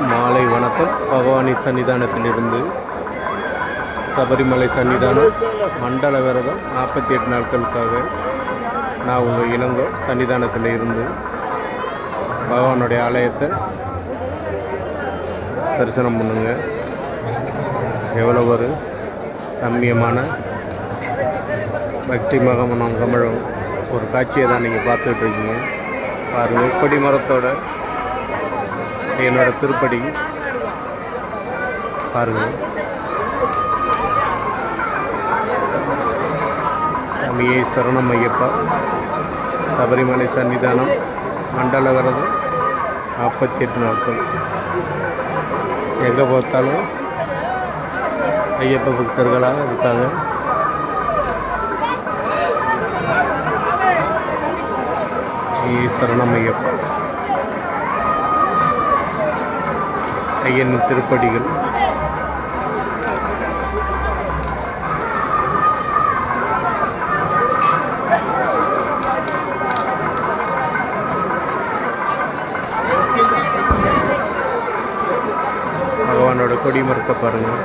மாலை வணக்கம். பகவானி சன்னிதானத்திலிருந்து சபரிமலை சன்னிதானம் மண்டல விரதம் 48 நாட்களுக்காக நான் உங்கள் இளங்கோ சன்னிதானத்தில் இருந்து பகவானுடைய ஆலயத்தை தரிசனம் பண்ணுங்க. எவ்வளோ ஒரு ரம்மியமான பக்தி மகமனம் கமழும் ஒரு காட்சியை தான் நீங்கள் பார்த்துட்டு இருக்கீங்க. பாருங்கள், கொடி மரத்தோட என்னோட திருப்படி பாருங்கள். சாமியே சரணம் ஐயப்பா. சபரிமலை சன்னிதானம் மண்டல விரதம் 48 நாட்கள். எங்கே பார்த்தாலும் ஐயப்ப பக்தர்களாக இருக்காங்க. சரணம் ஐயப்பா. ஐயன் திருப்படிகள். பகவானோட கொடி மரத்தை பாருங்கள்.